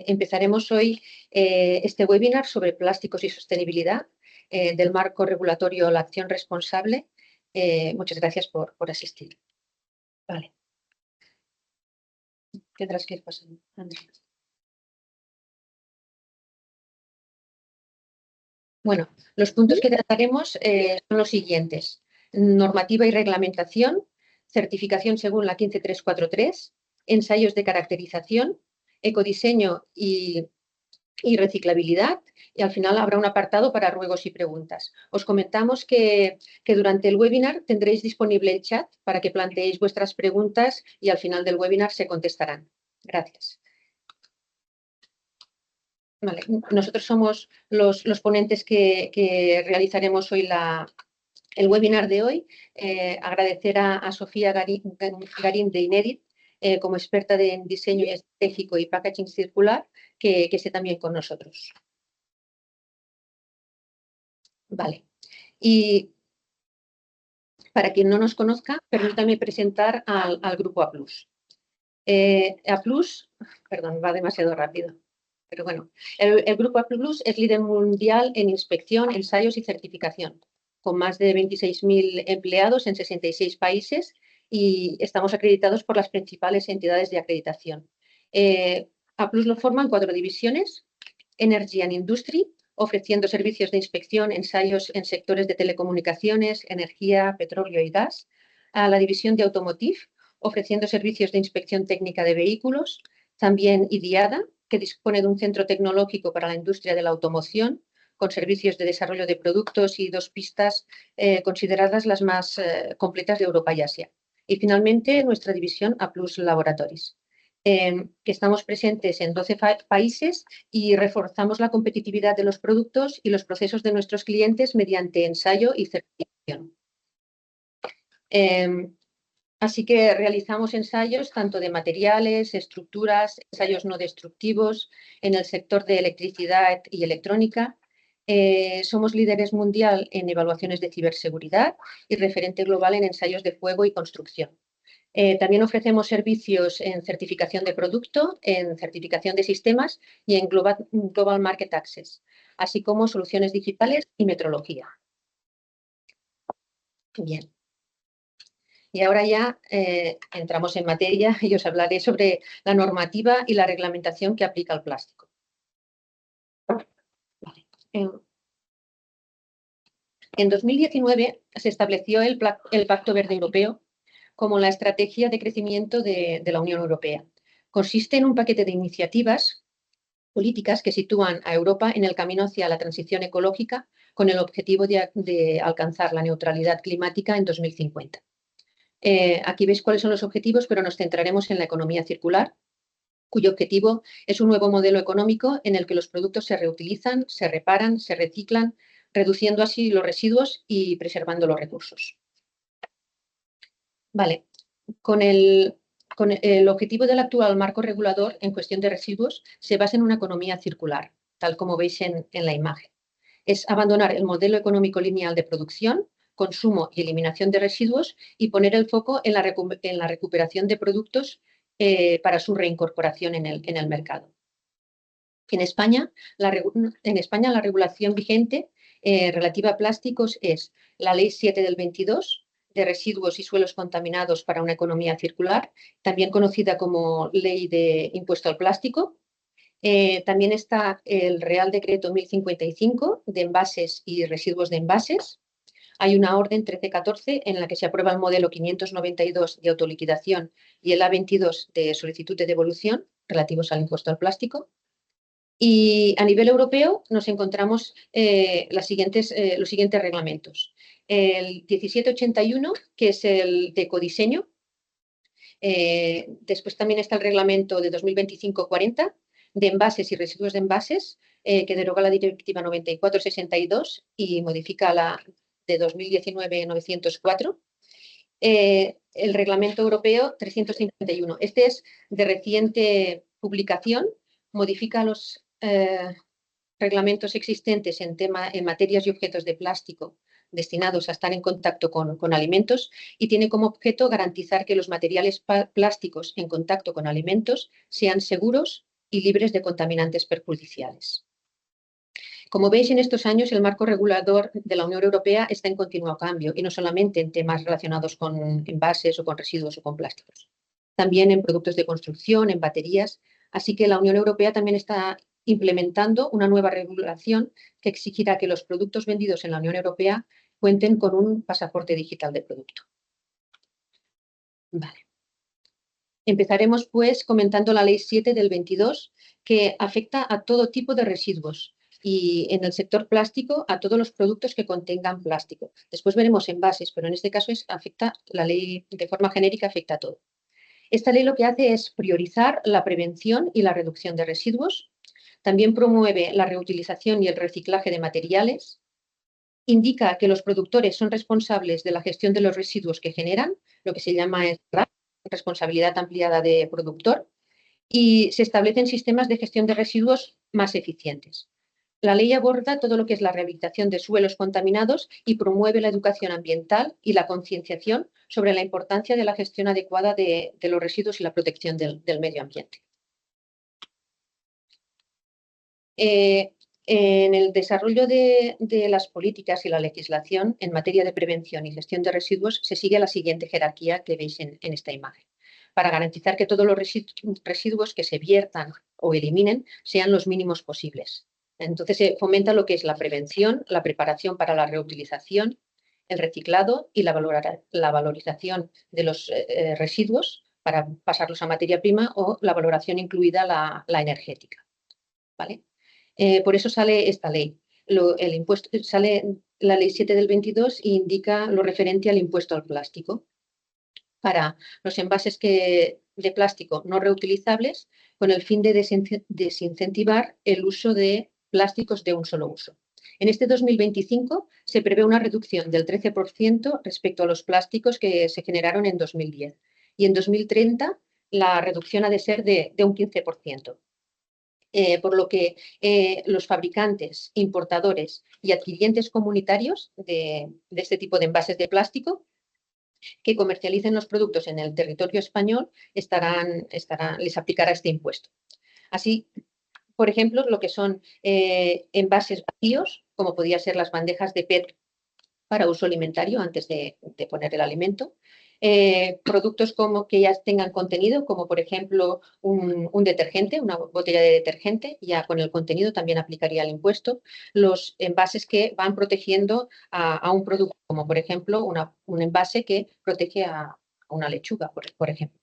Empezaremos hoy este webinar sobre plásticos y sostenibilidad del marco regulatorio La Acción Responsable. Muchas gracias por asistir. Vale. Tendrás que ir pasando, Andrea. Bueno, los puntos que trataremos son los siguientes. Normativa y reglamentación, certificación según la 15343, ensayos de caracterización, ecodiseño y reciclabilidad, y al final habrá un apartado para ruegos y preguntas. Os comentamos que durante el webinar tendréis disponible el chat para que planteéis vuestras preguntas y al final del webinar se contestarán. Gracias. Vale. Nosotros somos los ponentes que realizaremos hoy el webinar de hoy. Agradecer a Sofía Garín de Inédit como experta en diseño estratégico y packaging circular, que esté también con nosotros. Vale. Y para quien no nos conozca, permítame presentar al Grupo A+. A+, perdón, va demasiado rápido. Pero bueno, el Grupo A+ es líder mundial en inspección, ensayos y certificación, con más de 26.000 empleados en 66 países y estamos acreditados por las principales entidades de acreditación. A+ lo forman 4 divisiones: Energy and Industry, ofreciendo servicios de inspección, ensayos en sectores de telecomunicaciones, energía, petróleo y gas; a la división de Automotive, ofreciendo servicios de inspección técnica de vehículos; también IDIADA, que dispone de un centro tecnológico para la industria de la automoción, con servicios de desarrollo de productos y 2 pistas consideradas las más completas de Europa y Asia. Y finalmente, nuestra división A+ Laboratories, que estamos presentes en 12 países y reforzamos la competitividad de los productos y los procesos de nuestros clientes mediante ensayo y certificación. Así que realizamos ensayos tanto de materiales, estructuras, ensayos no destructivos en el sector de electricidad y electrónica. Somos líderes mundial en evaluaciones de ciberseguridad y referente global en ensayos de fuego y construcción. También ofrecemos servicios en certificación de producto, en certificación de sistemas y en Global Market Access, así como soluciones digitales y metrología. Bien. Y ahora ya entramos en materia y os hablaré sobre la normativa y la reglamentación que aplica al plástico. Vale. En 2019 se estableció el Pacto Verde Europeo como la estrategia de crecimiento de la Unión Europea. Consiste en un paquete de iniciativas políticas que sitúan a Europa en el camino hacia la transición ecológica con el objetivo de alcanzar la neutralidad climática en 2050. Aquí veis cuáles son los objetivos, pero nos centraremos en la economía circular, cuyo objetivo es un nuevo modelo económico en el que los productos se reutilizan, se reparan, se reciclan, reduciendo así los residuos y preservando los recursos. Vale, con el objetivo del actual marco regulador en cuestión de residuos se basa en una economía circular, tal como veis en la imagen. Es abandonar el modelo económico lineal de producción, consumo y eliminación de residuos y poner el foco en la recuperación de productos para su reincorporación en el mercado. En España, la regulación vigente relativa a plásticos es la Ley 7 del 22, de residuos y suelos contaminados para una economía circular, también conocida como Ley de Impuesto al Plástico. También está el Real Decreto 1055 de envases y residuos de envases. Hay una orden 1314 en la que se aprueba el modelo 592 de autoliquidación y el A22 de solicitud de devolución relativos al impuesto al plástico. Y a nivel europeo nos encontramos los siguientes reglamentos. El 1781, que es el de ecodiseño. Después también está el reglamento de 2025-40 de envases y residuos de envases, que deroga la Directiva 94/62 y modifica la de 2019-904. El Reglamento Europeo 351. Este es de reciente publicación, modifica los reglamentos existentes en materias y objetos de plástico destinados a estar en contacto con alimentos y tiene como objeto garantizar que los materiales plásticos en contacto con alimentos sean seguros, y libres de contaminantes perjudiciales. Como veis, en estos años el marco regulador de la Unión Europea está en continuo cambio, y no solamente en temas relacionados con envases o con residuos o con plásticos, también en productos de construcción, en baterías. Así que la Unión Europea también está implementando una nueva regulación que exigirá que los productos vendidos en la Unión Europea cuenten con un pasaporte digital de producto. Vale. Empezaremos, pues, comentando la Ley 7 del 22, que afecta a todo tipo de residuos y, en el sector plástico, a todos los productos que contengan plástico. Después veremos envases, pero en este caso la ley de forma genérica afecta a todo. Esta ley lo que hace es priorizar la prevención y la reducción de residuos. También promueve la reutilización y el reciclaje de materiales. Indica que los productores son responsables de la gestión de los residuos que generan, lo que se llama RAP, responsabilidad ampliada de productor, y se establecen sistemas de gestión de residuos más eficientes. La ley aborda todo lo que es la rehabilitación de suelos contaminados y promueve la educación ambiental y la concienciación sobre la importancia de la gestión adecuada de los residuos y la protección del medio ambiente. En el desarrollo de las políticas y la legislación en materia de prevención y gestión de residuos se sigue la siguiente jerarquía que veis en esta imagen, para garantizar que todos los residuos que se viertan o eliminen sean los mínimos posibles. Entonces se fomenta lo que es la prevención, la preparación para la reutilización, el reciclado y la valorización de los residuos para pasarlos a materia prima, o la valoración incluida la energética. ¿Vale? Por eso sale esta ley. Sale la Ley 7 del 22 e indica lo referente al impuesto al plástico para los envases de plástico no reutilizables, con el fin de desincentivar el uso de plásticos de un solo uso. En este 2025 se prevé una reducción del 13% respecto a los plásticos que se generaron en 2010, y en 2030 la reducción ha de ser de un 15%. Por lo que los fabricantes, importadores y adquirientes comunitarios de este tipo de envases de plástico que comercialicen los productos en el territorio español les aplicará este impuesto. Así, por ejemplo, lo que son envases vacíos, como podrían ser las bandejas de PET para uso alimentario antes de poner el alimento. Productos que ya tengan contenido, como por ejemplo un detergente, una botella de detergente, ya con el contenido también aplicaría el impuesto. Los envases que van protegiendo a un producto, como por ejemplo un envase que protege a una lechuga, por ejemplo.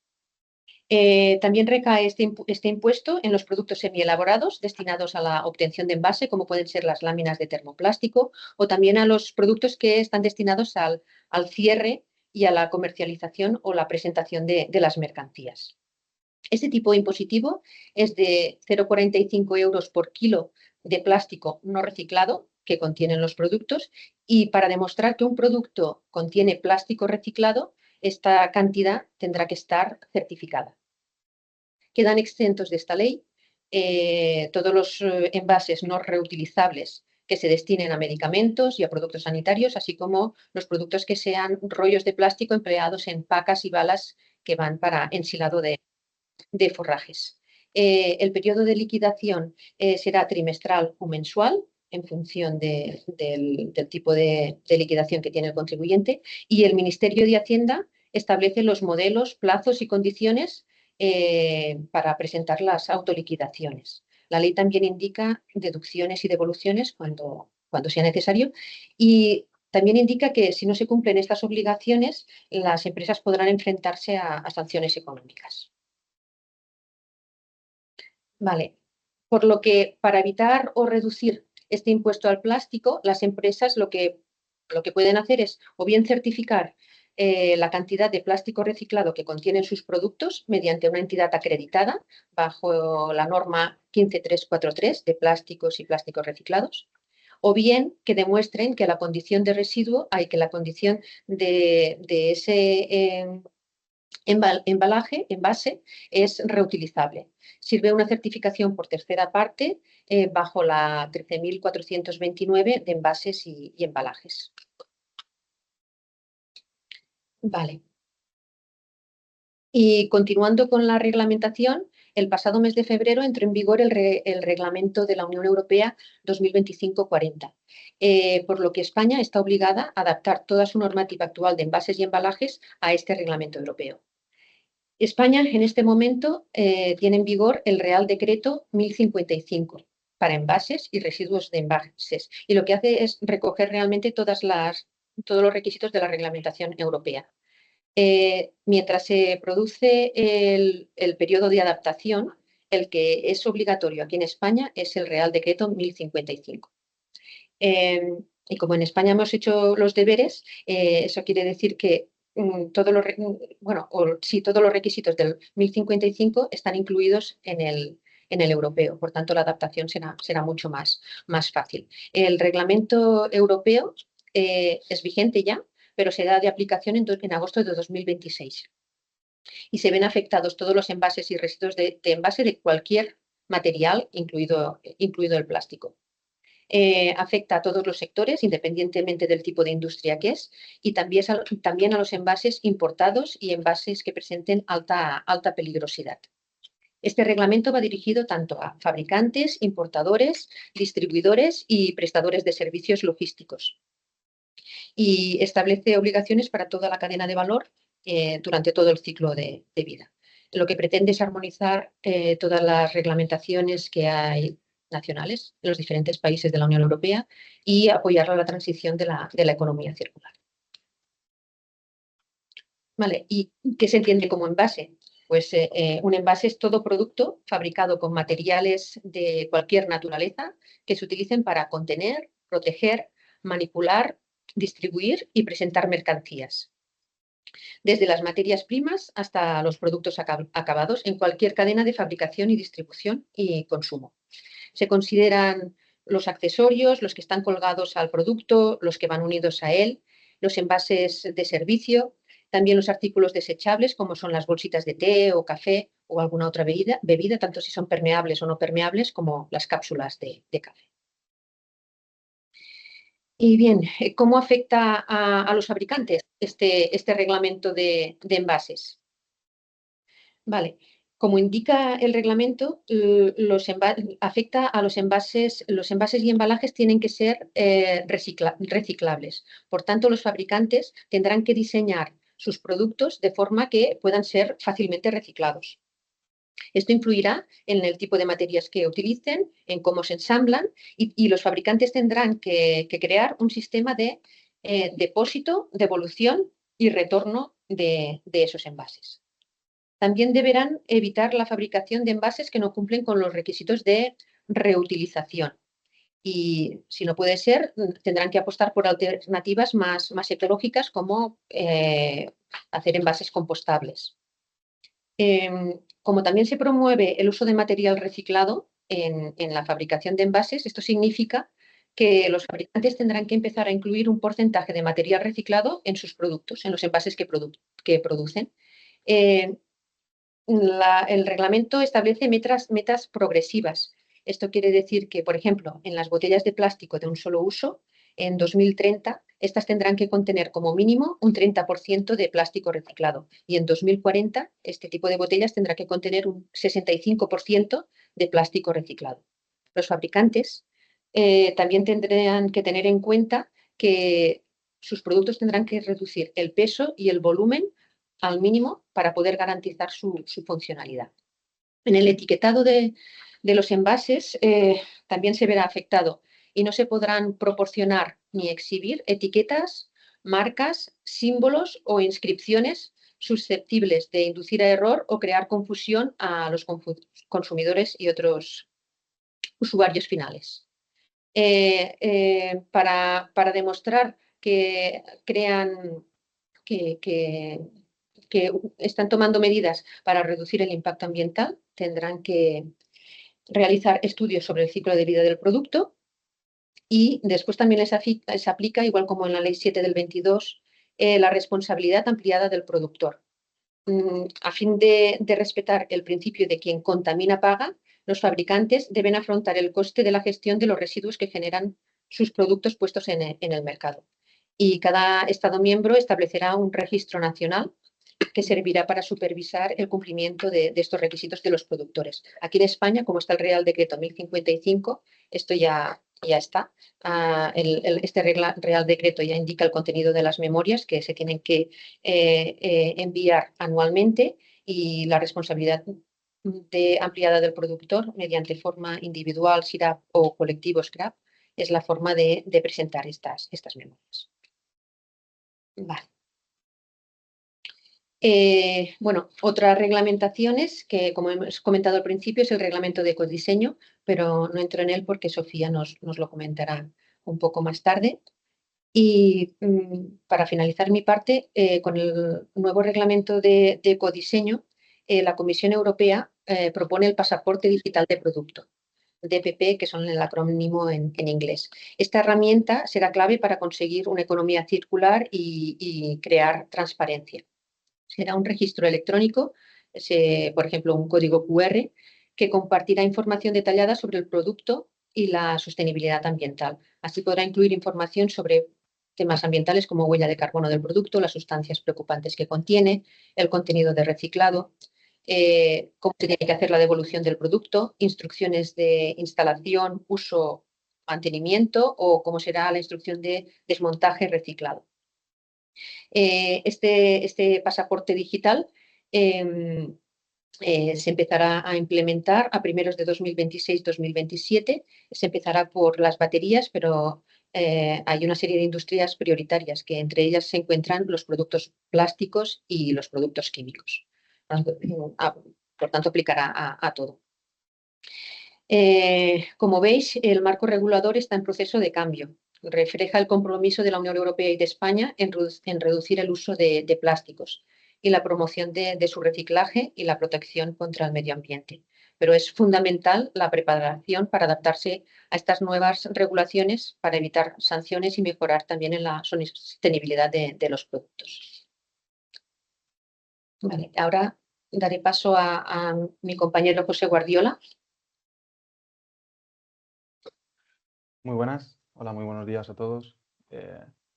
También recae este impuesto en los productos semielaborados destinados a la obtención de envase, como pueden ser las láminas de termoplástico, o también a los productos que están destinados al cierre y a la comercialización o la presentación de las mercancías. Este tipo impositivo es de 0,45 euros por kilo de plástico no reciclado que contienen los productos, y para demostrar que un producto contiene plástico reciclado, esta cantidad tendrá que estar certificada. Quedan exentos de esta ley todos los envases no reutilizables que se destinen a medicamentos y a productos sanitarios, así como los productos que sean rollos de plástico empleados en pacas y balas que van para ensilado de forrajes. El periodo de liquidación será trimestral o mensual, en función del tipo de liquidación que tiene el contribuyente, y el Ministerio de Hacienda establece los modelos, plazos y condiciones para presentar las autoliquidaciones. La ley también indica deducciones y devoluciones cuando sea necesario, y también indica que si no se cumplen estas obligaciones, las empresas podrán enfrentarse a sanciones económicas. Vale. Por lo que, para evitar o reducir este impuesto al plástico, las empresas lo que pueden hacer es o bien certificar la cantidad de plástico reciclado que contienen sus productos mediante una entidad acreditada bajo la norma 15343 de plásticos y plásticos reciclados, o bien que demuestren que la condición de residuo, que la condición de ese envase es reutilizable. Sirve una certificación por tercera parte bajo la 13.429 de envases y embalajes. Vale. Y continuando con la reglamentación, el pasado mes de febrero entró en vigor el reglamento de la Unión Europea 2025/40, por lo que España está obligada a adaptar toda su normativa actual de envases y embalajes a este reglamento europeo. España en este momento tiene en vigor el Real Decreto 1055 para envases y residuos de envases, y lo que hace es recoger realmente todos los requisitos de la reglamentación europea. Mientras se produce el periodo de adaptación, el que es obligatorio aquí en España es el Real Decreto 1055. Y como en España hemos hecho los deberes, eso quiere decir que todos los requisitos del 1055 están incluidos en el europeo. Por tanto, la adaptación será mucho más fácil. El reglamento europeo es vigente ya, pero será de aplicación en agosto de 2026. Y se ven afectados todos los envases y residuos de envase de cualquier material, incluido el plástico. Afecta a todos los sectores, independientemente del tipo de industria que es, y también a los envases importados y envases que presenten alta peligrosidad. Este reglamento va dirigido tanto a fabricantes, importadores, distribuidores y prestadores de servicios logísticos. Y establece obligaciones para toda la cadena de valor durante todo el ciclo de vida. Lo que pretende es armonizar todas las reglamentaciones que hay nacionales en los diferentes países de la Unión Europea y apoyar la transición de la economía circular. Vale, ¿y qué se entiende como envase? Pues un envase es todo producto fabricado con materiales de cualquier naturaleza que se utilicen para contener, proteger, manipular, distribuir y presentar mercancías, desde las materias primas hasta los productos acabados en cualquier cadena de fabricación y distribución y consumo. Se consideran los accesorios, los que están colgados al producto, los que van unidos a él, los envases de servicio, también los artículos desechables como son las bolsitas de té o café o alguna otra bebida, tanto si son permeables o no permeables, como las cápsulas de café. Y bien, ¿cómo afecta a los fabricantes este reglamento de envases? Vale, como indica el reglamento, afecta a los envases. Los envases y embalajes tienen que ser reciclables. Por tanto, los fabricantes tendrán que diseñar sus productos de forma que puedan ser fácilmente reciclados. Esto influirá en el tipo de materias que utilicen, en cómo se ensamblan, y los fabricantes tendrán que crear un sistema de depósito, devolución y retorno de esos envases. También deberán evitar la fabricación de envases que no cumplen con los requisitos de reutilización. Y si no puede ser, tendrán que apostar por alternativas más ecológicas, como hacer envases compostables. Como también se promueve el uso de material reciclado en la fabricación de envases, esto significa que los fabricantes tendrán que empezar a incluir un porcentaje de material reciclado en sus productos, en los envases que producen. El reglamento establece metas progresivas. Esto quiere decir que, por ejemplo, en las botellas de plástico de un solo uso, en 2030, estas tendrán que contener como mínimo un 30% de plástico reciclado. Y en 2040, este tipo de botellas tendrá que contener un 65% de plástico reciclado. Los fabricantes también tendrán que tener en cuenta que sus productos tendrán que reducir el peso y el volumen al mínimo para poder garantizar su funcionalidad. En el etiquetado de los envases también se verá afectado y no se podrán proporcionar ni exhibir etiquetas, marcas, símbolos o inscripciones susceptibles de inducir a error o crear confusión a los consumidores y otros usuarios finales. Para demostrar que están tomando medidas para reducir el impacto ambiental, tendrán que realizar estudios sobre el ciclo de vida del producto, y después también les aplica, igual como en la Ley 7 del 22, la responsabilidad ampliada del productor. A fin de respetar el principio de quien contamina paga, los fabricantes deben afrontar el coste de la gestión de los residuos que generan sus productos puestos en el mercado. Y cada Estado miembro establecerá un registro nacional que servirá para supervisar el cumplimiento de estos requisitos de los productores. Aquí en España, como está el Real Decreto 1055, esto ya está. Este Real Decreto ya indica el contenido de las memorias que se tienen que enviar anualmente y la responsabilidad ampliada del productor mediante forma individual, SIRAP o colectivo SCRAP es la forma de presentar estas memorias. Vale. Bueno, otras reglamentaciones que, como hemos comentado al principio, es el reglamento de ecodiseño, pero no entro en él porque Sofía nos lo comentará un poco más tarde. Y para finalizar mi parte, con el nuevo reglamento de ecodiseño, la Comisión Europea propone el pasaporte digital de producto, DPP, que son el acrónimo en inglés. Esta herramienta será clave para conseguir una economía circular y crear transparencia. Será un registro electrónico, por ejemplo, un código QR, que compartirá información detallada sobre el producto y la sostenibilidad ambiental. Así podrá incluir información sobre temas ambientales como huella de carbono del producto, las sustancias preocupantes que contiene, el contenido de reciclado, cómo se tiene que hacer la devolución del producto, instrucciones de instalación, uso, mantenimiento o cómo será la instrucción de desmontaje reciclado. Este pasaporte digital se empezará a implementar a primeros de 2026-2027. Se empezará por las baterías, pero hay una serie de industrias prioritarias que entre ellas se encuentran los productos plásticos y los productos químicos. Por tanto, aplicará a todo. Como veis, el marco regulador está en proceso de cambio. Refleja el compromiso de la Unión Europea y de España en reducir el uso de plásticos y la promoción de su reciclaje y la protección contra el medio ambiente. Pero es fundamental la preparación para adaptarse a estas nuevas regulaciones para evitar sanciones y mejorar también en la sostenibilidad de los productos. Vale, ahora daré paso a mi compañero José Guardiola. Muy buenas, hola, muy buenos días a todos.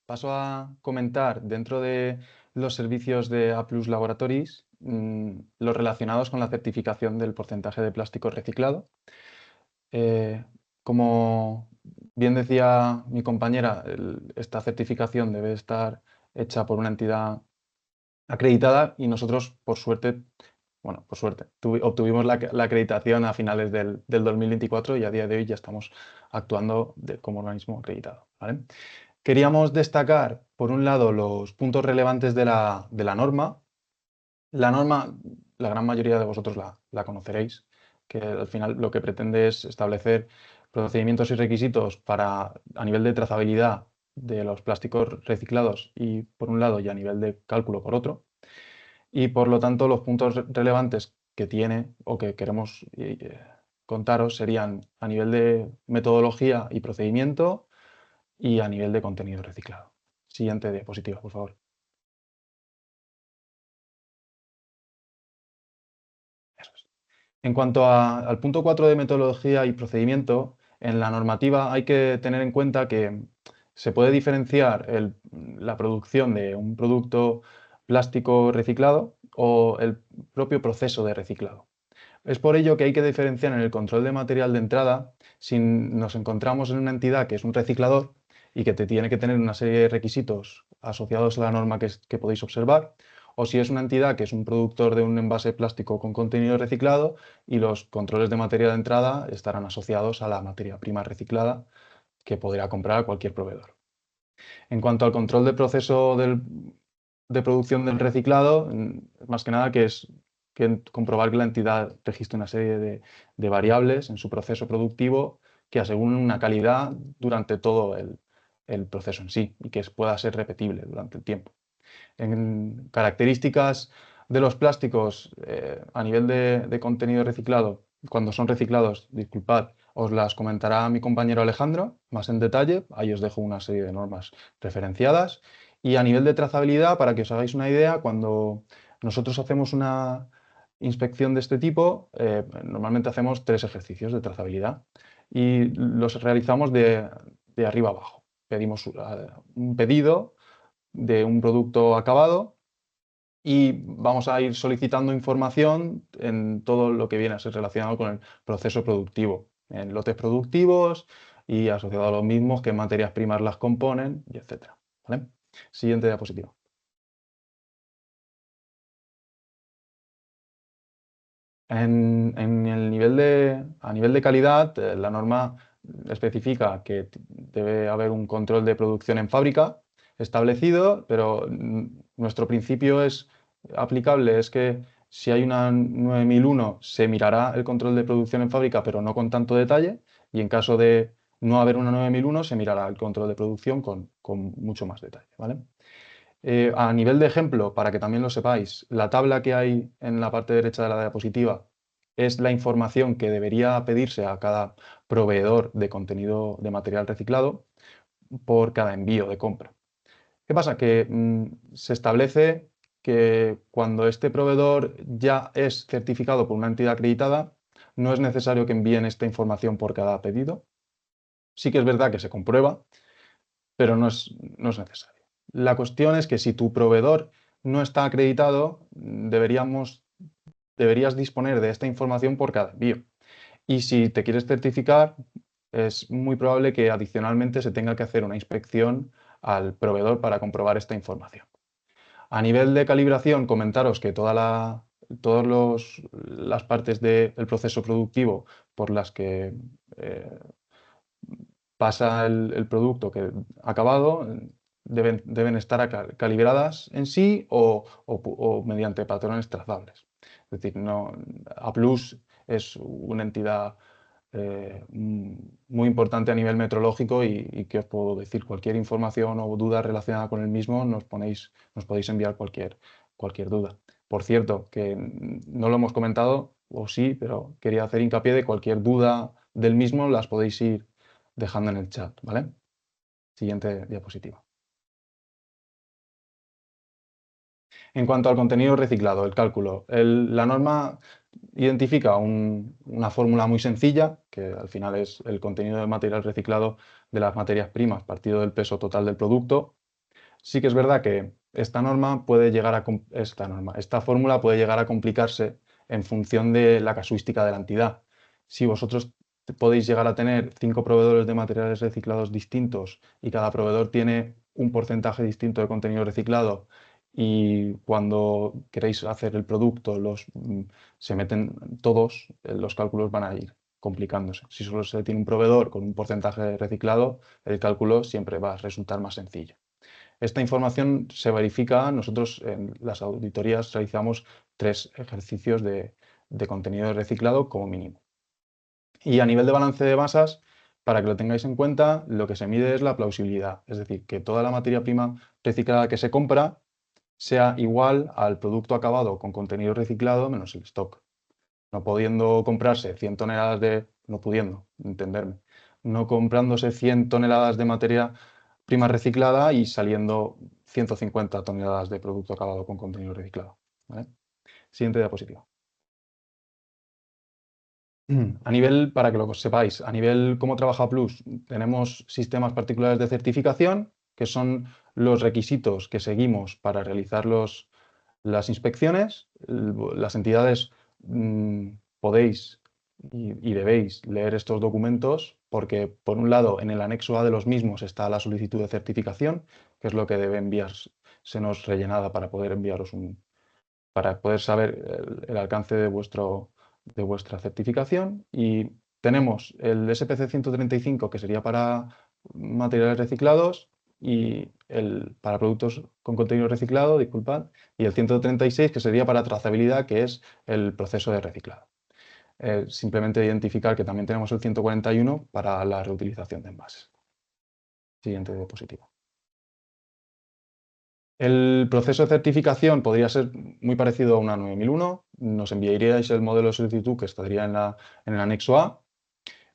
Paso a comentar dentro de los servicios de A+ Laboratories los relacionados con la certificación del porcentaje de plástico reciclado. Como bien decía mi compañera, esta certificación debe estar hecha por una entidad acreditada y nosotros, por suerte, obtuvimos la acreditación a finales del 2024 y a día de hoy ya estamos actuando como organismo acreditado, ¿vale? Queríamos destacar, por un lado, los puntos relevantes de la norma. La norma, la gran mayoría de vosotros la conoceréis, que al final lo que pretende es establecer procedimientos y requisitos a nivel de trazabilidad de los plásticos reciclados y por un lado y a nivel de cálculo por otro. Y por lo tanto los puntos relevantes que tiene o que queremos contaros serían a nivel de metodología y procedimiento y a nivel de contenido reciclado. Siguiente diapositiva, por favor. Eso es. En cuanto al punto 4 de metodología y procedimiento, en la normativa hay que tener en cuenta que se puede diferenciar la producción de un producto plástico reciclado o el propio proceso de reciclado. Es por ello que hay que diferenciar en el control de material de entrada si nos encontramos en una entidad que es un reciclador y que tiene que tener una serie de requisitos asociados a la norma que podéis observar, o si es una entidad que es un productor de un envase plástico con contenido reciclado y los controles de material de entrada estarán asociados a la materia prima reciclada que podrá comprar cualquier proveedor. En cuanto al control de proceso de producción del reciclado, más que nada que es comprobar que la entidad registre una serie de variables en su proceso productivo que aseguren una calidad durante todo el proceso en sí y que pueda ser repetible durante el tiempo. En características de los plásticos a nivel de contenido reciclado, cuando son reciclados, disculpad, os las comentará mi compañero Alejandro más en detalle. Ahí os dejo una serie de normas referenciadas. Y a nivel de trazabilidad, para que os hagáis una idea, cuando nosotros hacemos una inspección de este tipo, normalmente hacemos 3 ejercicios de trazabilidad y los realizamos de arriba abajo. Pedimos un pedido de un producto acabado y vamos a ir solicitando información en todo lo que viene a ser relacionado con el proceso productivo, en lotes productivos y asociado a los mismos, qué materias primas las componen, y etcétera. ¿Vale? Siguiente diapositiva. A nivel de calidad, la norma especifica que debe haber un control de producción en fábrica establecido, pero nuestro principio es aplicable, es que si hay una 9001 se mirará el control de producción en fábrica, pero no con tanto detalle, y en caso de no haber una 9001 se mirará el control de producción con mucho más detalle, ¿vale? A nivel de ejemplo, para que también lo sepáis, la tabla que hay en la parte derecha de la diapositiva es la información que debería pedirse a cada proveedor de contenido de material reciclado por cada envío de compra. ¿Qué pasa? Que se establece que cuando este proveedor ya es certificado por una entidad acreditada, no es necesario que envíen esta información por cada pedido. Sí que es verdad que se comprueba, pero no es necesario. La cuestión es que si tu proveedor no está acreditado, deberías disponer de esta información por cada envío. Y si te quieres certificar, es muy probable que adicionalmente se tenga que hacer una inspección al proveedor para comprobar esta información. A nivel de calibración, comentaros que todas las partes del proceso productivo por las que pasa el producto acabado deben estar calibradas en sí o mediante patrones trazables. Es decir, A+ es una entidad muy importante a nivel metrológico y que os puedo decir cualquier información o duda relacionada con el mismo, nos podéis enviar cualquier duda. Por cierto, que no lo hemos comentado, o sí, pero quería hacer hincapié de cualquier duda del mismo, las podéis ir dejando en el chat, ¿vale? Siguiente diapositiva. En cuanto al contenido reciclado, el cálculo, la norma identifica una fórmula muy sencilla, que al final es el contenido de material reciclado de las materias primas partido del peso total del producto. Sí que es verdad que esta fórmula puede llegar a complicarse en función de la casuística de la entidad. Si vosotros podéis llegar a tener 5 proveedores de materiales reciclados distintos y cada proveedor tiene un porcentaje distinto de contenido reciclado y cuando queréis hacer el producto se meten todos, los cálculos van a ir complicándose. Si solo se tiene un proveedor con un porcentaje reciclado, el cálculo siempre va a resultar más sencillo. Esta información se verifica, nosotros en las auditorías realizamos 3 ejercicios de contenido reciclado como mínimo. Y a nivel de balance de masas, para que lo tengáis en cuenta, lo que se mide es la plausibilidad, es decir, que toda la materia prima reciclada que se compra sea igual al producto acabado con contenido reciclado menos el stock. No pudiendo comprarse 100 toneladas no pudiendo, entenderme, no comprándose 100 toneladas de materia prima reciclada y saliendo 150 toneladas de producto acabado con contenido reciclado, ¿vale? Siguiente diapositiva. A nivel, para que lo sepáis, a nivel cómo trabaja Plus, tenemos sistemas particulares de certificación, que son los requisitos que seguimos para realizar las inspecciones. Las entidades podéis y debéis leer estos documentos porque, por un lado, en el anexo A de los mismos está la solicitud de certificación, que es lo que debe enviársenos rellenada para poder para poder saber el alcance de vuestra certificación. Y tenemos el SPC 135, que sería para materiales reciclados, y para productos con contenido reciclado, disculpad, y el 136, que sería para trazabilidad, que es el proceso de reciclado. Simplemente identificar que también tenemos el 141 para la reutilización de envases. Siguiente diapositiva. El proceso de certificación podría ser muy parecido a una 9001. Nos enviaríais el modelo de solicitud que estaría en el anexo A.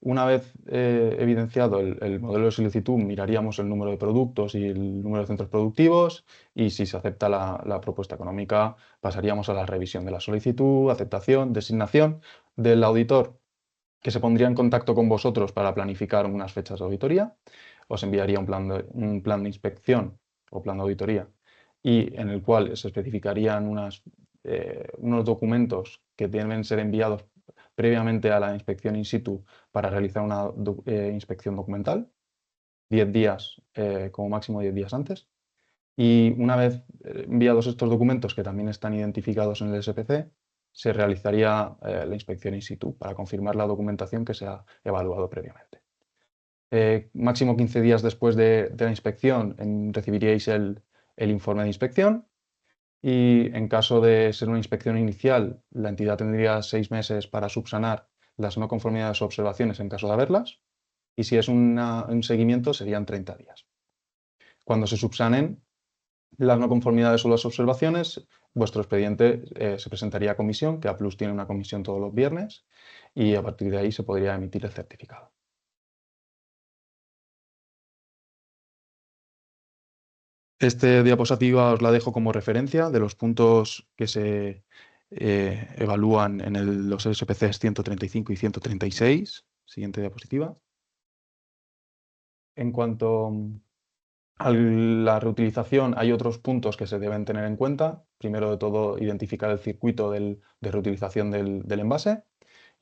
Una vez evidenciado el modelo de solicitud, miraríamos el número de productos y el número de centros productivos, y si se acepta la propuesta económica, pasaríamos a la revisión de la solicitud, aceptación, designación del auditor, que se pondría en contacto con vosotros para planificar unas fechas de auditoría. Os enviaría un plan de inspección o plan de auditoría y en el cual se especificarían unos documentos que deben ser enviados previamente a la inspección in situ para realizar una inspección documental, 10 días, como máximo 10 días antes. Y una vez enviados estos documentos, que también están identificados en el SPC, se realizaría la inspección in situ para confirmar la documentación que se ha evaluado previamente. Máximo 15 días después de la inspección recibiríais el informe de inspección, y en caso de ser una inspección inicial, la entidad tendría 6 meses para subsanar las no conformidades o observaciones en caso de haberlas, y si es un seguimiento serían 30 días. Cuando se subsanen las no conformidades o las observaciones, vuestro expediente se presentaría a comisión, que Applus tiene una comisión todos los viernes, y a partir de ahí se podría emitir el certificado. Esta diapositiva os la dejo como referencia de los puntos que se evalúan en los SPCs 135 y 136. Siguiente diapositiva. En cuanto a la reutilización, hay otros puntos que se deben tener en cuenta. Primero de todo, identificar el circuito de reutilización del envase,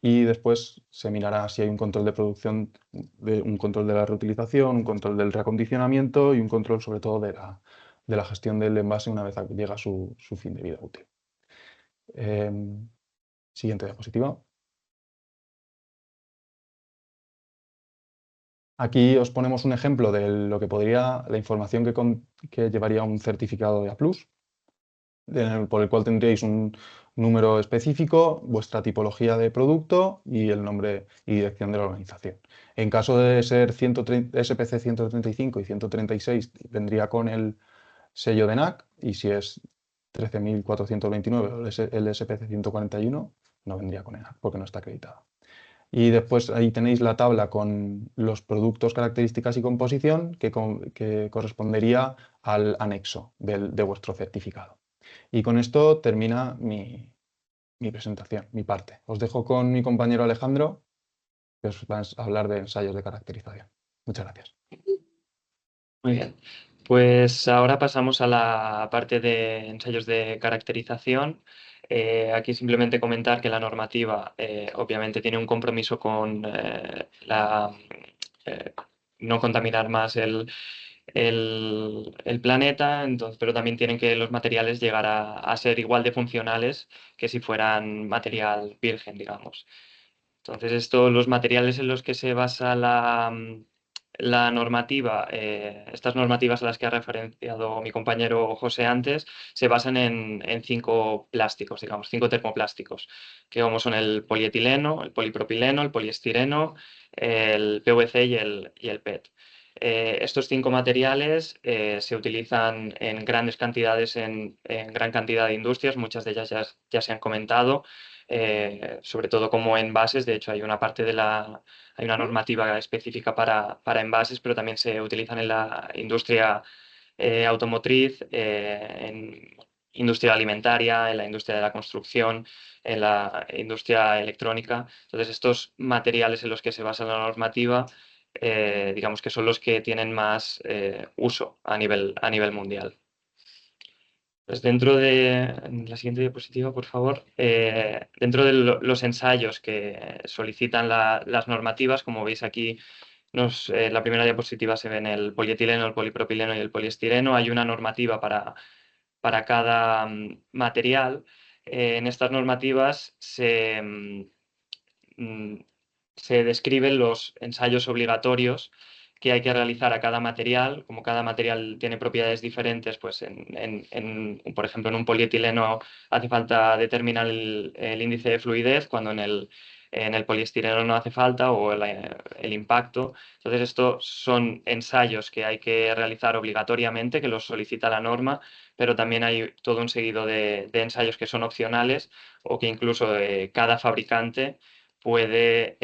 y después se mirará si hay un control de producción, un control de la reutilización, un control del reacondicionamiento y un control sobre todo de la gestión del envase una vez llega a su fin de vida útil. Siguiente diapositiva. Aquí os ponemos un ejemplo de lo que podría, la información que llevaría un certificado de A+, por el cual tendríais un número específico, vuestra tipología de producto y el nombre y dirección de la organización. En caso de ser SPC 135 y 136, vendría con el sello de NAC, y si es 13.429 o el SPC 141, no vendría con ENAC porque no está acreditado. Y después ahí tenéis la tabla con los productos, características y composición que correspondería al anexo de vuestro certificado. Y con esto termina mi presentación, mi parte. Os dejo con mi compañero Alejandro, que os va a hablar de ensayos de caracterización. Muchas gracias. Muy bien. Pues ahora pasamos a la parte de ensayos de caracterización. Aquí simplemente comentar que la normativa obviamente tiene un compromiso con no contaminar más el planeta, entonces, pero también tienen que los materiales llegar a ser igual de funcionales que si fueran material virgen, digamos. Entonces, los materiales en los que se basa la normativa, estas normativas a las que ha referenciado mi compañero José antes, se basan en 5 plásticos, digamos, 5 termoplásticos, que como son el polietileno, el polipropileno, el poliestireno, el PVC y el PET. Estos 5 materiales se utilizan en grandes cantidades en gran cantidad de industrias, muchas de ellas ya se han comentado, sobre todo como envases. De hecho, hay una parte hay una normativa específica para envases, pero también se utilizan en la industria automotriz, en industria alimentaria, en la industria de la construcción, en la industria electrónica. Entonces, estos materiales en los que se basa la normativa, digamos que son los que tienen más uso a nivel mundial. Pues dentro de la siguiente diapositiva, por favor, dentro de los ensayos que solicitan las normativas, como veis aquí, en la primera diapositiva se ven el polietileno, el polipropileno y el poliestireno. Hay una normativa para cada material. En estas normativas se describen los ensayos obligatorios que hay que realizar a cada material. Como cada material tiene propiedades diferentes, pues por ejemplo, en un polietileno hace falta determinar el índice de fluidez, cuando en el poliestireno no hace falta, o el impacto. Entonces, estos son ensayos que hay que realizar obligatoriamente, que los solicita la norma, pero también hay todo un seguido de ensayos que son opcionales, o que incluso cada fabricante puede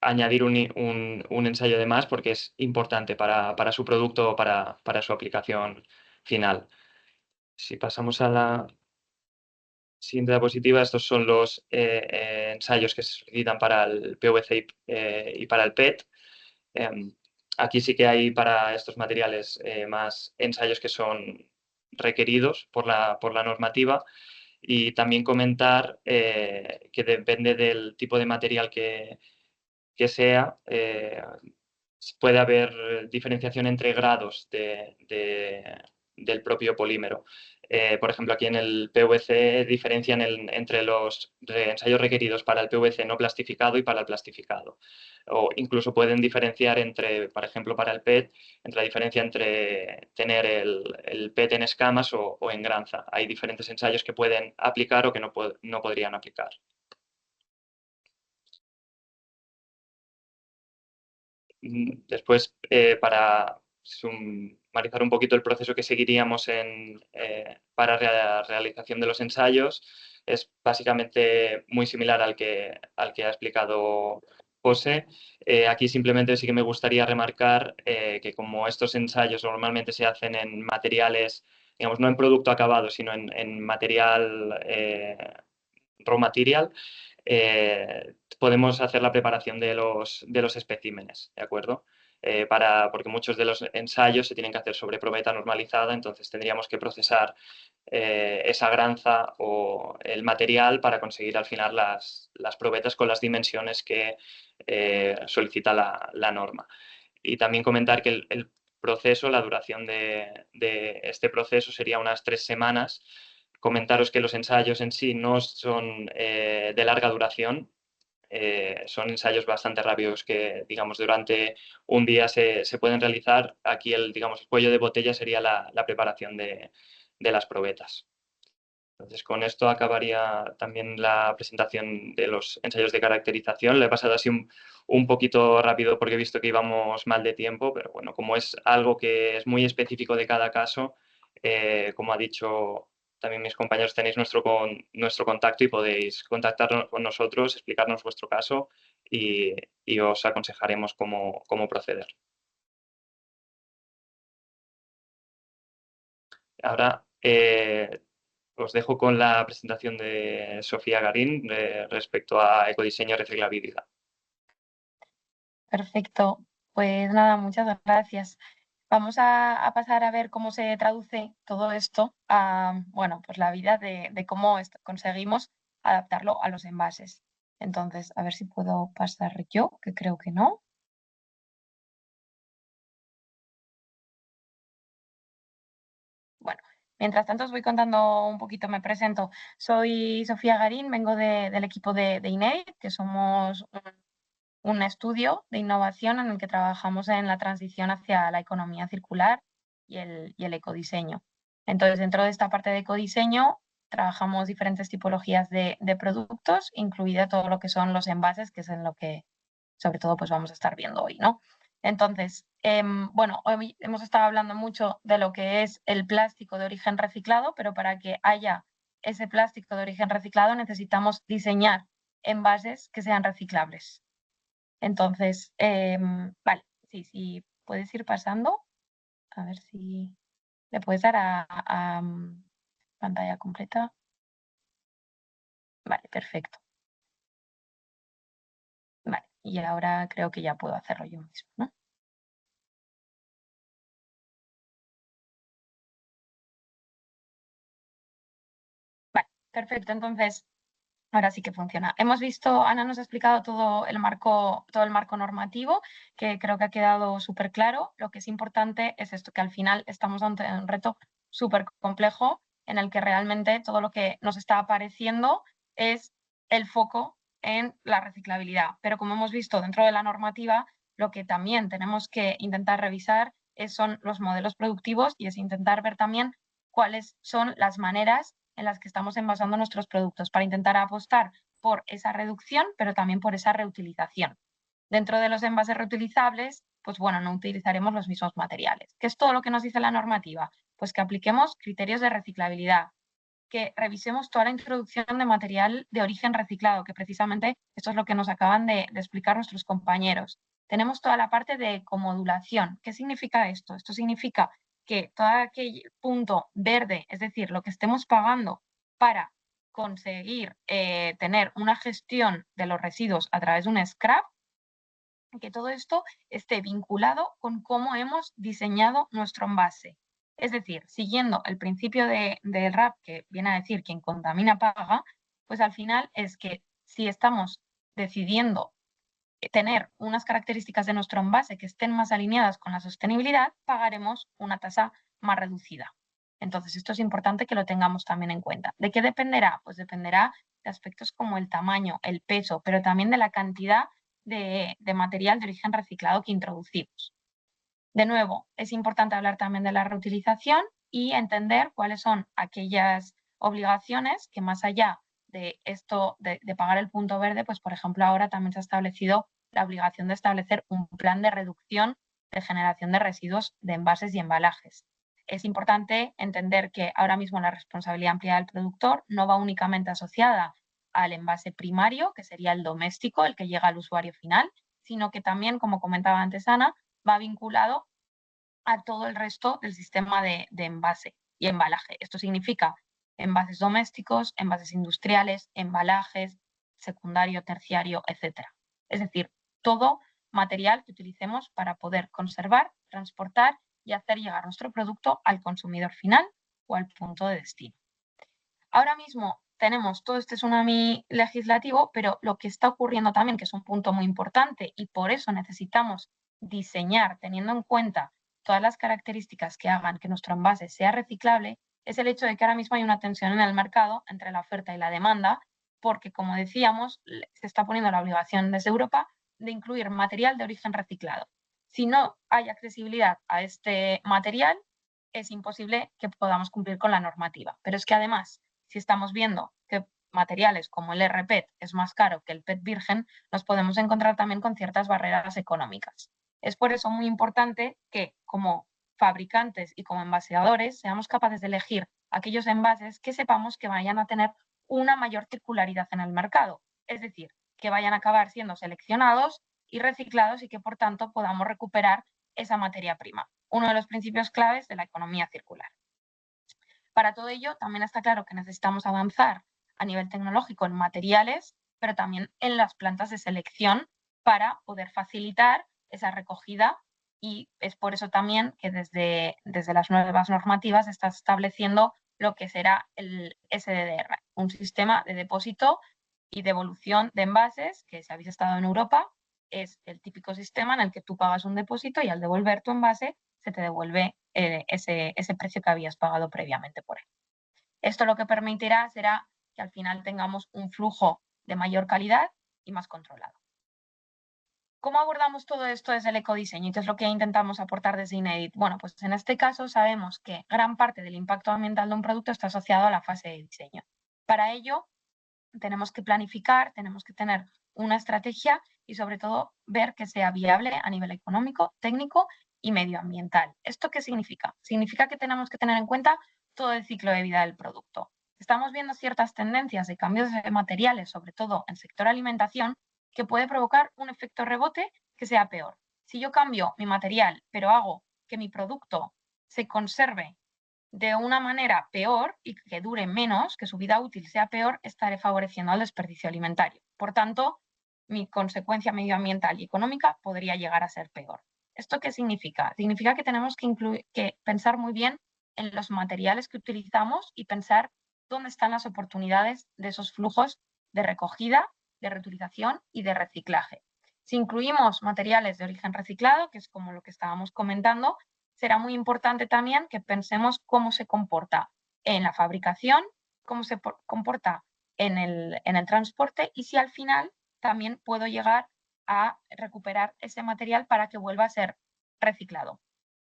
añadir un ensayo de más porque es importante para su producto o para su aplicación final. Si pasamos a la siguiente diapositiva, estos son los ensayos que se solicitan para el PVC y para el PET. Aquí sí que hay para estos materiales más ensayos que son requeridos por la normativa. Y también comentar que depende del tipo de material que sea, puede haber diferenciación entre grados del propio polímero. Por ejemplo, aquí en el PVC diferencian entre los ensayos requeridos para el PVC no plastificado y para el plastificado. O incluso pueden diferenciar entre, por ejemplo, para el PET, entre la diferencia entre tener el PET en escamas o en granza. Hay diferentes ensayos que pueden aplicar o que no podrían aplicar. Después, para sumarizar un poquito el proceso que seguiríamos para la realización de los ensayos, es básicamente muy similar al que ha explicado José. Aquí simplemente sí que me gustaría remarcar que como estos ensayos normalmente se hacen en materiales, digamos, no en producto acabado, sino en material, raw material, podemos hacer la preparación de los especímenes, ¿de acuerdo? Porque muchos de los ensayos se tienen que hacer sobre probeta normalizada, entonces tendríamos que procesar esa granza o el material para conseguir al final las probetas con las dimensiones que solicita la norma. Y también comentar que el proceso, la duración de este proceso sería unas 3 semanas. Comentaros que los ensayos en sí no son de larga duración, son ensayos bastante rápidos que, digamos, durante un día se pueden realizar. Aquí el cuello de botella sería la preparación de las probetas. Entonces, con esto acabaría también la presentación de los ensayos de caracterización. Le he pasado así un poquito rápido porque he visto que íbamos mal de tiempo, pero bueno, como es algo que es muy específico de cada caso, como ha dicho también mis compañeros, tenéis nuestro contacto y podéis contactarnos con nosotros, explicarnos vuestro caso y os aconsejaremos cómo proceder. Ahora os dejo con la presentación de Sofía Garín respecto a ecodiseño y reciclabilidad. Perfecto. Pues nada, muchas gracias. Vamos a pasar a ver cómo se traduce todo esto a, bueno, pues la vida de cómo conseguimos adaptarlo a los envases. Entonces, a ver si puedo pasar yo, que creo que no. Bueno, mientras tanto os voy contando un poquito, me presento. Soy Sofía Garín, vengo del equipo de INEIT, que somos un estudio de innovación en el que trabajamos en la transición hacia la economía circular y el ecodiseño. Entonces, dentro de esta parte de ecodiseño, trabajamos diferentes tipologías de productos, incluida todo lo que son los envases, que es en lo que, sobre todo, pues vamos a estar viendo hoy, ¿no? Entonces, bueno, hoy hemos estado hablando mucho de lo que es el plástico de origen reciclado, pero para que haya ese plástico de origen reciclado necesitamos diseñar envases que sean reciclables. Entonces, vale, sí, puedes ir pasando. A ver si le puedes dar a pantalla completa. Vale, perfecto. Vale, y ahora creo que ya puedo hacerlo yo mismo, ¿no? Vale, perfecto. Entonces, ahora sí que funciona. Hemos visto, Ana nos ha explicado todo el marco normativo, que creo que ha quedado súper claro. Lo que es importante es esto, que al final estamos ante un reto súper complejo en el que realmente todo lo que nos está apareciendo es el foco en la reciclabilidad. Pero como hemos visto dentro de la normativa, lo que también tenemos que intentar revisar son los modelos productivos y es intentar ver también cuáles son las maneras en las que estamos envasando nuestros productos para intentar apostar por esa reducción, pero también por esa reutilización. Dentro de los envases reutilizables, pues bueno, no utilizaremos los mismos materiales. ¿Qué es todo lo que nos dice la normativa? Pues que apliquemos criterios de reciclabilidad, que revisemos toda la introducción de material de origen reciclado, que precisamente esto es lo que nos acaban de explicar nuestros compañeros. Tenemos toda la parte de comodulación. ¿Qué significa esto? Esto significa que todo aquel punto verde, es decir, lo que estemos pagando para conseguir tener una gestión de los residuos a través de un scrap, que todo esto esté vinculado con cómo hemos diseñado nuestro envase. Es decir, siguiendo el principio del RAP, que viene a decir quien contamina paga, pues al final es que si estamos decidiendo tener unas características de nuestro envase que estén más alineadas con la sostenibilidad, pagaremos una tasa más reducida. Entonces, esto es importante que lo tengamos también en cuenta. ¿De qué dependerá? Pues dependerá de aspectos como el tamaño, el peso, pero también de la cantidad de material de origen reciclado que introducimos. De nuevo, es importante hablar también de la reutilización y entender cuáles son aquellas obligaciones que más allá de esto de pagar el punto verde, pues por ejemplo ahora también se ha establecido la obligación de establecer un plan de reducción de generación de residuos de envases y embalajes. Es importante entender que ahora mismo la responsabilidad ampliada del productor no va únicamente asociada al envase primario, que sería el doméstico, el que llega al usuario final, sino que también, como comentaba antes Ana, va vinculado a todo el resto del sistema de envase y embalaje. Esto significa envases domésticos, envases industriales, embalajes, secundario, terciario, etc. Es decir, todo material que utilicemos para poder conservar, transportar y hacer llegar nuestro producto al consumidor final o al punto de destino. Ahora mismo tenemos todo este tsunami legislativo, pero lo que está ocurriendo también, que es un punto muy importante y por eso necesitamos diseñar teniendo en cuenta todas las características que hagan que nuestro envase sea reciclable, es el hecho de que ahora mismo hay una tensión en el mercado entre la oferta y la demanda, porque como decíamos, se está poniendo la obligación desde Europa de incluir material de origen reciclado. Si no hay accesibilidad a este material, es imposible que podamos cumplir con la normativa. Pero es que además, si estamos viendo que materiales como el RPET es más caro que el PET virgen, nos podemos encontrar también con ciertas barreras económicas. Es por eso muy importante que como fabricantes y como envaseadores seamos capaces de elegir aquellos envases que sepamos que vayan a tener una mayor circularidad en el mercado, es decir, que vayan a acabar siendo seleccionados y reciclados y que por tanto podamos recuperar esa materia prima, uno de los principios claves de la economía circular. Para todo ello, también está claro que necesitamos avanzar a nivel tecnológico en materiales, pero también en las plantas de selección para poder facilitar esa recogida y es por eso también que desde las nuevas normativas se está estableciendo lo que será el SDDR, un sistema de depósito y devolución de envases que si habéis estado en Europa es el típico sistema en el que tú pagas un depósito y al devolver tu envase se te devuelve ese precio que habías pagado previamente por él. Esto lo que permitirá será que al final tengamos un flujo de mayor calidad y más controlado. ¿Cómo abordamos todo esto desde el ecodiseño y qué es lo que intentamos aportar desde Inedit? Bueno, pues en este caso sabemos que gran parte del impacto ambiental de un producto está asociado a la fase de diseño. Para ello, tenemos que planificar, tenemos que tener una estrategia y sobre todo ver que sea viable a nivel económico, técnico y medioambiental. ¿Esto qué significa? Significa que tenemos que tener en cuenta todo el ciclo de vida del producto. Estamos viendo ciertas tendencias de cambios de materiales, sobre todo en el sector alimentación, que puede provocar un efecto rebote que sea peor. Si yo cambio mi material, pero hago que mi producto se conserve de una manera peor y que dure menos, que su vida útil sea peor, estaré favoreciendo al desperdicio alimentario. Por tanto, mi consecuencia medioambiental y económica podría llegar a ser peor. ¿Esto qué significa? Significa que tenemos que pensar muy bien en los materiales que utilizamos y pensar dónde están las oportunidades de esos flujos de recogida, de reutilización y de reciclaje. Si incluimos materiales de origen reciclado, que es como lo que estábamos comentando, será muy importante también que pensemos cómo se comporta en la fabricación, cómo se comporta en el transporte y si al final también puedo llegar a recuperar ese material para que vuelva a ser reciclado.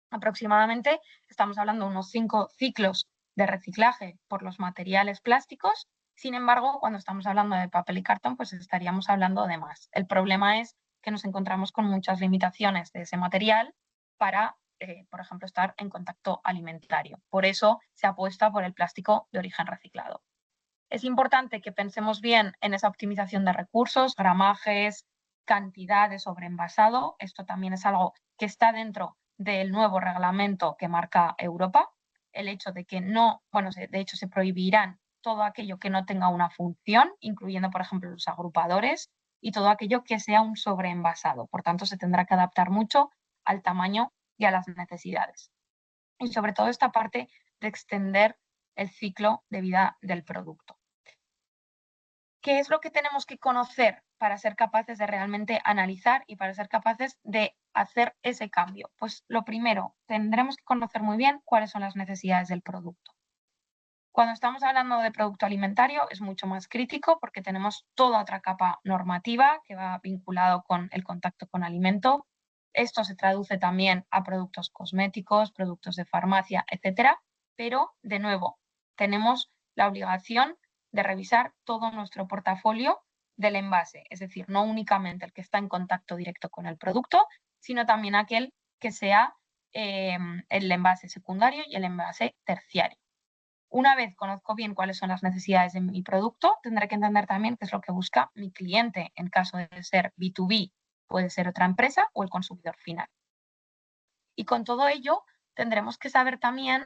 Aproximadamente estamos hablando de unos 5 ciclos de reciclaje por los materiales plásticos. Sin embargo, cuando estamos hablando de papel y cartón, pues estaríamos hablando de más. El problema es que nos encontramos con muchas limitaciones de ese material para, por ejemplo, estar en contacto alimentario. Por eso se apuesta por el plástico de origen reciclado. Es importante que pensemos bien en esa optimización de recursos, gramajes, cantidad de sobreenvasado. Esto también es algo que está dentro del nuevo reglamento que marca Europa. El hecho de que de hecho se prohibirán todo aquello que no tenga una función, incluyendo, por ejemplo, los agrupadores y todo aquello que sea un sobreenvasado. Por tanto, se tendrá que adaptar mucho al tamaño y a las necesidades. y sobre todo esta parte de extender el ciclo de vida del producto. ¿Qué es lo que tenemos que conocer para ser capaces de realmente analizar y para ser capaces de hacer ese cambio? Pues lo primero, tendremos que conocer muy bien cuáles son las necesidades del producto. Cuando estamos hablando de producto alimentario es mucho más crítico porque tenemos toda otra capa normativa que va vinculado con el contacto con alimento. Esto se traduce también a productos cosméticos, productos de farmacia, etcétera. Pero, de nuevo, tenemos la obligación de revisar todo nuestro portafolio del envase, es decir, no únicamente el que está en contacto directo con el producto, sino también aquel que sea el envase secundario y el envase terciario. Una vez conozco bien cuáles son las necesidades de mi producto, tendré que entender también qué es lo que busca mi cliente. En caso de ser B2B, puede ser otra empresa o el consumidor final. Y con todo ello, tendremos que saber también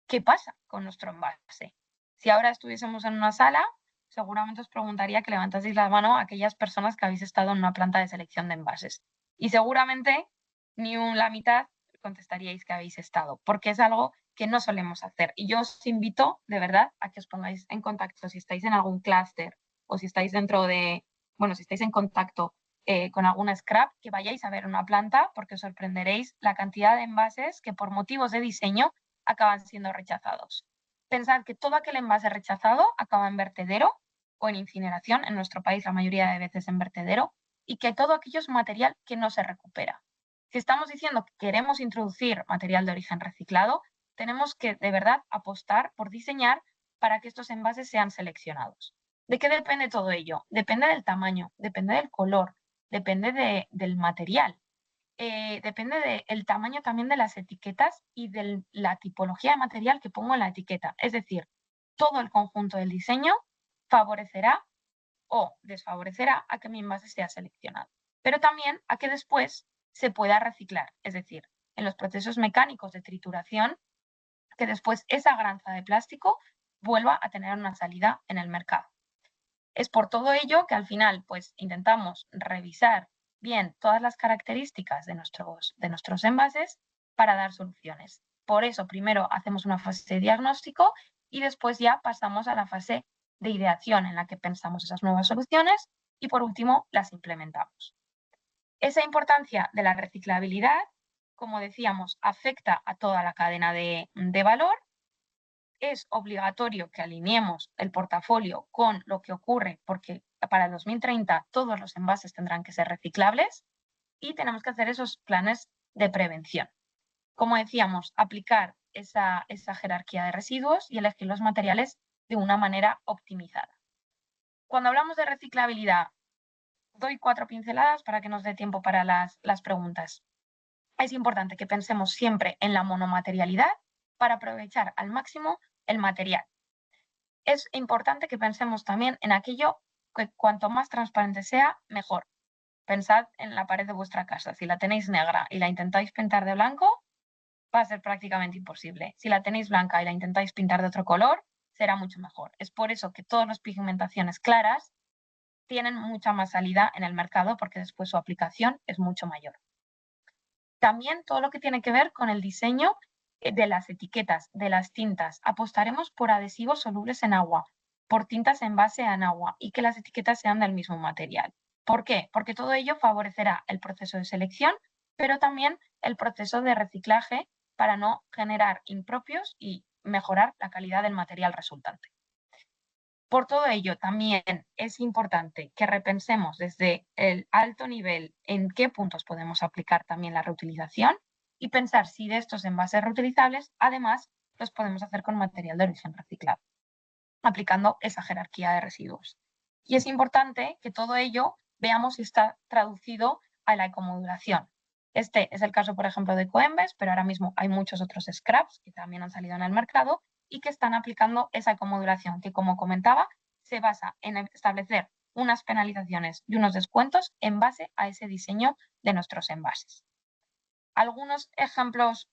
qué pasa con nuestro envase. Si ahora estuviésemos en una sala, seguramente os preguntaría que levantaseis la mano a aquellas personas que habéis estado en una planta de selección de envases. Y seguramente ni la mitad contestaríais que habéis estado, porque es algo que no solemos hacer. Y yo os invito, de verdad, a que os pongáis en contacto si estáis en algún clúster o si estáis si estáis en contacto con alguna scrap, que vayáis a ver una planta porque os sorprenderéis la cantidad de envases que por motivos de diseño acaban siendo rechazados. Pensad que todo aquel envase rechazado acaba en vertedero o en incineración, en nuestro país la mayoría de veces en vertedero, y que todo aquello es material que no se recupera. Si estamos diciendo que queremos introducir material de origen reciclado, tenemos que de verdad apostar por diseñar para que estos envases sean seleccionados. ¿De qué depende todo ello? Depende del tamaño, depende del color, depende del material, depende del tamaño también de las etiquetas y de la tipología de material que pongo en la etiqueta. Es decir, todo el conjunto del diseño favorecerá o desfavorecerá a que mi envase sea seleccionado, pero también a que después se pueda reciclar, es decir, en los procesos mecánicos de trituración, que después esa granza de plástico vuelva a tener una salida en el mercado. Es por todo ello que al final pues intentamos revisar bien todas las características de nuestros envases para dar soluciones. Por eso primero hacemos una fase de diagnóstico y después ya pasamos a la fase de ideación en la que pensamos esas nuevas soluciones y por último las implementamos. Esa importancia de la reciclabilidad, como decíamos, afecta a toda la cadena de valor. Es obligatorio que alineemos el portafolio con lo que ocurre porque para el 2030 todos los envases tendrán que ser reciclables y tenemos que hacer esos planes de prevención. Como decíamos, aplicar esa jerarquía de residuos y elegir los materiales de una manera optimizada. Cuando hablamos de reciclabilidad, doy 4 pinceladas para que nos dé tiempo para las preguntas. Es importante que pensemos siempre en la monomaterialidad para aprovechar al máximo el material. Es importante que pensemos también en aquello que cuanto más transparente sea, mejor. Pensad en la pared de vuestra casa. Si la tenéis negra y la intentáis pintar de blanco, va a ser prácticamente imposible. Si la tenéis blanca y la intentáis pintar de otro color, será mucho mejor. Es por eso que todas las pigmentaciones claras tienen mucha más salida en el mercado porque después su aplicación es mucho mayor. También todo lo que tiene que ver con el diseño de las etiquetas, de las tintas. Apostaremos por adhesivos solubles en agua, por tintas en base en agua y que las etiquetas sean del mismo material. ¿Por qué? Porque todo ello favorecerá el proceso de selección, pero también el proceso de reciclaje para no generar impropios y mejorar la calidad del material resultante. Por todo ello, también es importante que repensemos desde el alto nivel en qué puntos podemos aplicar también la reutilización y pensar si de estos envases reutilizables, además, los podemos hacer con material de origen reciclado, aplicando esa jerarquía de residuos. Y es importante que todo ello veamos si está traducido a la ecomodulación. Este es el caso, por ejemplo, de Coembes, pero ahora mismo hay muchos otros scraps que también han salido en el mercado y que están aplicando esa ecomodulación, que como comentaba, se basa en establecer unas penalizaciones y unos descuentos en base a ese diseño de nuestros envases. Algunos ejemplos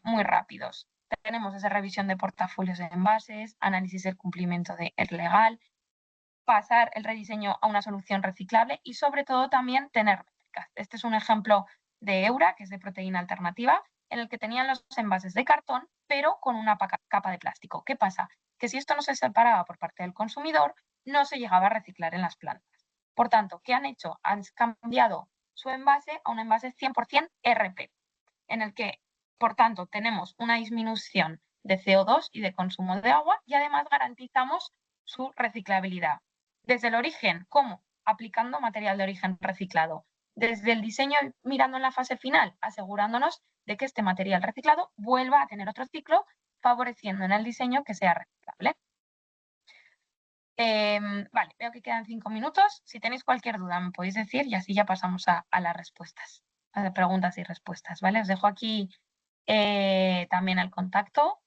muy rápidos. Tenemos esa revisión de portafolios de envases, análisis del cumplimiento del legal, pasar el rediseño a una solución reciclable y sobre todo también tener métricas. Este es un ejemplo de Eura, que es de proteína alternativa, en el que tenían los envases de cartón, pero con una capa de plástico. ¿Qué pasa? Que si esto no se separaba por parte del consumidor, no se llegaba a reciclar en las plantas. Por tanto, ¿qué han hecho? Han cambiado su envase a un envase 100% RP, en el que, por tanto, tenemos una disminución de CO2 y de consumo de agua y además garantizamos su reciclabilidad. Desde el origen, ¿cómo? Aplicando material de origen reciclado. Desde el diseño, mirando en la fase final, asegurándonos de que este material reciclado vuelva a tener otro ciclo, favoreciendo en el diseño que sea reciclable. Vale, veo que quedan 5 minutos. Si tenéis cualquier duda me podéis decir y así ya pasamos a las respuestas, a las preguntas y respuestas, ¿vale? Os dejo aquí también el contacto.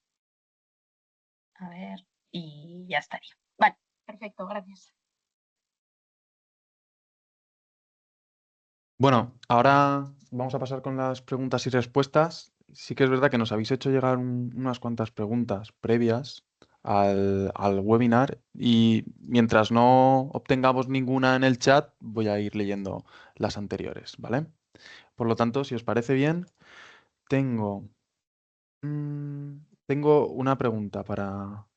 A ver, y ya estaría. Vale, perfecto, gracias. Bueno, ahora vamos a pasar con las preguntas y respuestas. Sí que es verdad que nos habéis hecho llegar unas cuantas preguntas previas al webinar y mientras no obtengamos ninguna en el chat, voy a ir leyendo las anteriores, ¿vale? Por lo tanto, si os parece bien, tengo una pregunta para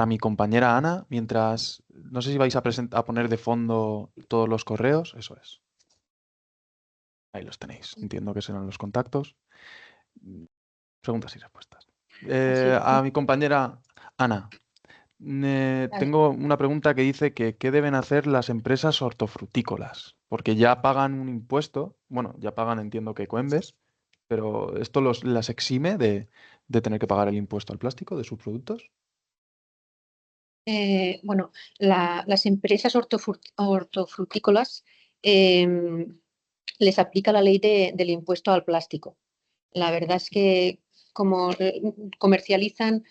mi compañera Ana, mientras, no sé si vais a poner de fondo todos los correos, eso es. Ahí los tenéis, entiendo que serán los contactos. Preguntas y respuestas. A mi compañera Ana, tengo una pregunta que dice que ¿qué deben hacer las empresas hortofrutícolas? Porque ya pagan un impuesto, bueno, ya pagan, entiendo que Coembes, pero ¿esto las exime de tener que pagar el impuesto al plástico de sus productos? Bueno, las empresas hortofrutícolas les aplica la ley del impuesto al plástico. La verdad es que como comercializan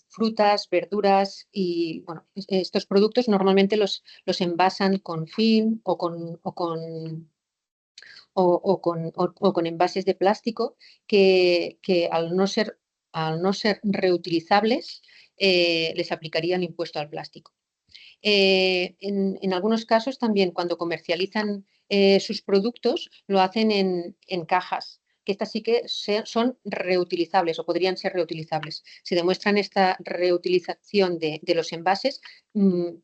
frutas, verduras y bueno, estos productos normalmente los envasan con film o con envases de plástico que al no ser reutilizables les aplicaría el impuesto al plástico. En algunos casos también cuando comercializan sus productos lo hacen en cajas, que estas sí que son reutilizables o podrían ser reutilizables. Si demuestran esta reutilización de los envases, en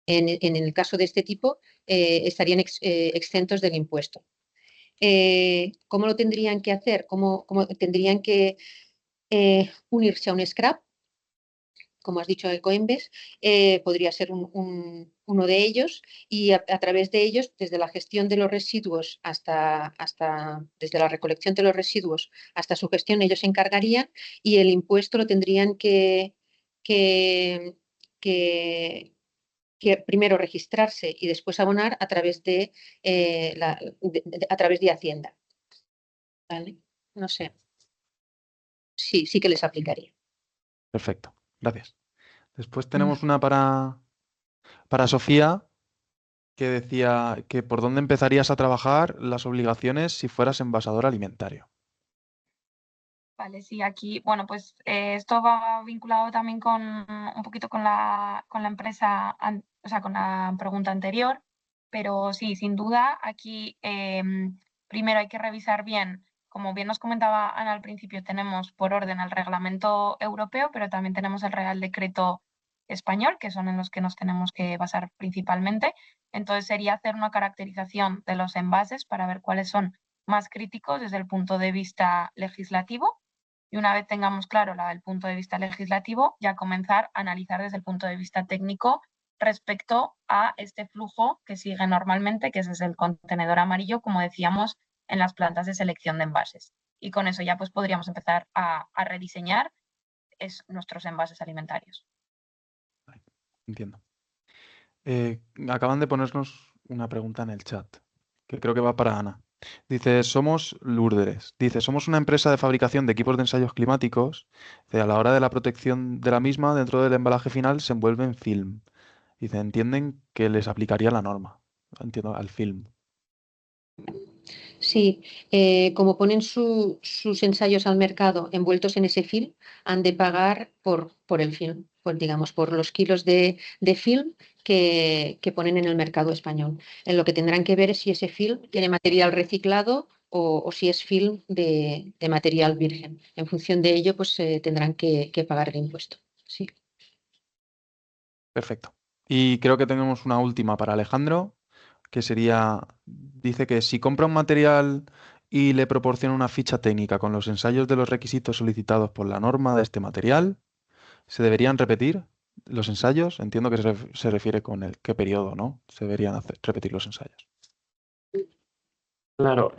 el caso de este tipo estarían exentos del impuesto. ¿Cómo lo tendrían que hacer? ¿Cómo tendrían que unirse a un scrap? Como has dicho, el Coembes, podría ser uno de ellos y a través de ellos, desde la gestión de los residuos desde la recolección de los residuos hasta su gestión, ellos se encargarían y el impuesto lo tendrían que primero registrarse y después abonar a través de, a través de Hacienda. ¿Vale? No sé. Sí que les aplicaría. Perfecto, gracias. Después tenemos una para Sofía que decía que por dónde empezarías a trabajar las obligaciones si fueras envasador alimentario. Vale, sí, aquí, bueno, pues esto va vinculado también con un poquito con la empresa, o sea, con la pregunta anterior, pero sí, sin duda, aquí primero hay que revisar bien, como bien nos comentaba Ana al principio, tenemos por orden el reglamento europeo, pero también tenemos el Real Decreto español, que son en los que nos tenemos que basar principalmente. Entonces sería hacer una caracterización de los envases para ver cuáles son más críticos desde el punto de vista legislativo y una vez tengamos claro el punto de vista legislativo, ya comenzar a analizar desde el punto de vista técnico respecto a este flujo que sigue normalmente, que es desde el contenedor amarillo, como decíamos, en las plantas de selección de envases. Y con eso ya pues podríamos empezar a rediseñar nuestros envases alimentarios. Entiendo. Acaban de ponernos una pregunta en el chat, que creo que va para Ana. Dice, somos Lourdes. Dice, somos una empresa de fabricación de equipos de ensayos climáticos. Dice, a la hora de la protección de la misma, dentro del embalaje final se envuelve en film. Dice, entienden que les aplicaría la norma. Entiendo, al film. Sí, como ponen sus ensayos al mercado envueltos en ese film, han de pagar por el film, digamos, por los kilos de film que ponen en el mercado español. Lo que tendrán que ver es si ese film tiene material reciclado o si es film de material virgen. En función de ello, pues tendrán que pagar el impuesto. Sí. Perfecto. Y creo que tenemos una última para Alejandro, que sería, dice que si compra un material y le proporciona una ficha técnica con los ensayos de los requisitos solicitados por la norma de este material, ¿se deberían repetir los ensayos? Entiendo que se refiere con el qué periodo, ¿no? Se deberían repetir los ensayos. Claro,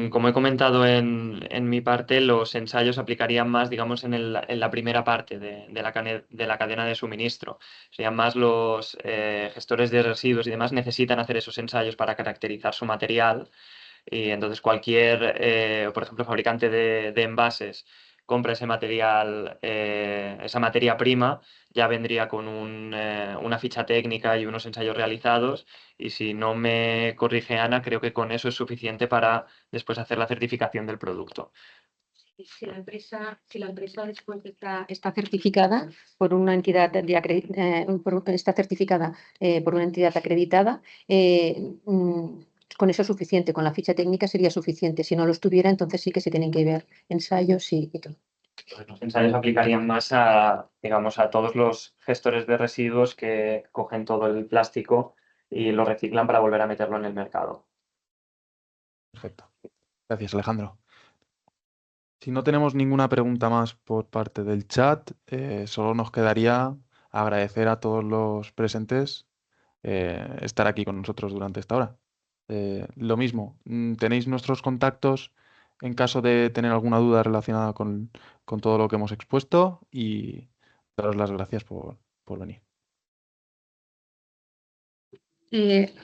como he comentado en mi parte, los ensayos aplicarían más, digamos, en la primera parte de la cadena de suministro. Serían más los gestores de residuos y demás necesitan hacer esos ensayos para caracterizar su material. Y entonces cualquier, por ejemplo, fabricante de envases compra ese material, esa materia prima, ya vendría con una ficha técnica y unos ensayos realizados. Y si no me corrige Ana, creo que con eso es suficiente para después hacer la certificación del producto. Si la empresa después está certificada por una entidad está certificada por una entidad acreditada, con eso es suficiente, con la ficha técnica sería suficiente. Si no lo estuviera, entonces sí que se tienen que ver ensayos y todo. Los ensayos aplicarían más a, digamos, a todos los gestores de residuos que cogen todo el plástico y lo reciclan para volver a meterlo en el mercado. Perfecto. Gracias, Alejandro. Si no tenemos ninguna pregunta más por parte del chat, solo nos quedaría agradecer a todos los presentes estar aquí con nosotros durante esta hora. Lo mismo, tenéis nuestros contactos en caso de tener alguna duda relacionada con todo lo que hemos expuesto y daros las gracias por venir.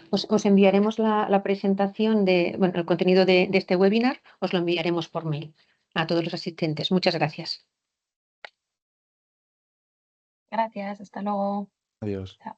Os enviaremos la presentación el contenido de este webinar, os lo enviaremos por mail a todos los asistentes. Muchas gracias. Gracias, hasta luego. Adiós. Chao.